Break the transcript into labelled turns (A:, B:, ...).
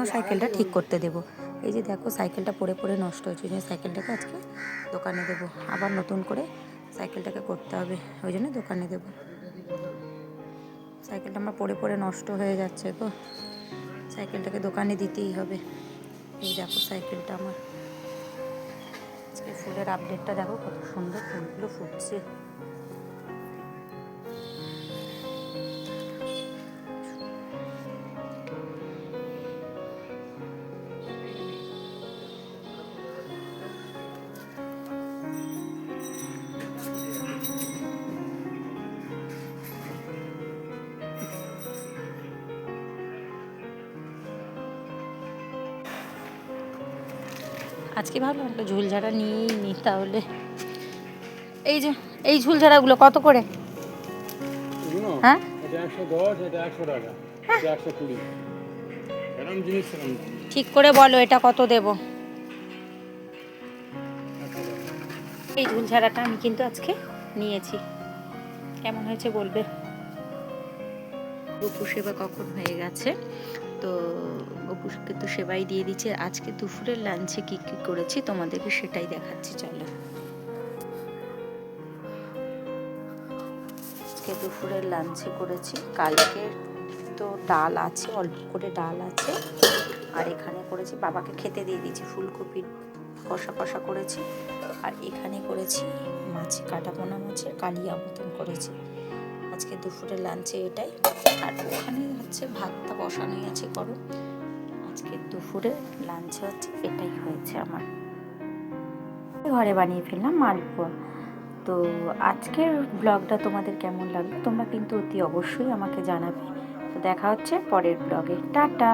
A: পুরনো সাইকেলটা ঠিক করতে দেবো। এই যে দেখো সাইকেলটা পড়ে পড়ে নষ্ট হয়েছে, ওই জন্য সাইকেলটাকে আজকে দোকানে দেবো, আবার নতুন করে সাইকেলটাকে করতে হবে, ওই জন্য দোকানে দেবো। সাইকেলটা আমার পড়ে পড়ে নষ্ট হয়ে যাচ্ছে তো, সাইকেলটাকে দোকানে দিতেই হবে। এই দেখো সাইকেলটা আমার। আজকে ফুলের আপডেটটা দেখো কত সুন্দর ফুলগুলো ফুটছে। আজকে ভাবলাম একটা ঝুলঝাড়া নিয়েই নি তাহলে। এই যে এই ঝুলঝাড়াগুলো কত করে? হ্যাঁ ঠিক করে বলো এটা কত দেব। এই ঝুলঝাড়াটা আমি কিন্তু আজকে নিয়েছি, কেমন হয়েছে বলবে। গপু সেবা কখন হয়ে গেছে, তো গপুকে তো সেবাই দিয়ে দিচ্ছে। আজকে দুপুরের লাঞ্চে কি কি করেছি তোমাদেরকে সেটাই দেখাচ্ছি, চলো। আজকে দুপুরের লাঞ্চে করেছি, কালকে তো ডাল আছে, অল্প করে ডাল আছে, আর এখানে করেছি বাবাকে খেতে দিয়ে দিয়েছি ফুলকপির কষা কষা করেছি, আর এখানে করেছি মাছ, কাটা পোনা মাছের কালিয়া মতন করেছি। আজকে দুপুরের লাঞ্চে এটাই, আর ওখানে হচ্ছে ভাতটা বসানোই আছে করো। আজকে দুপুরে লাঞ্চে হচ্ছে এটাই হয়েছে আমার। ঘরে বানিয়ে ফেললাম মালপোয়া। তো আজকের ব্লগটা তোমাদের কেমন লাগলো তোমরা কিন্তু অতি অবশ্যই আমাকে জানাবে। তো দেখা হচ্ছে পরের ব্লগে, টাটা।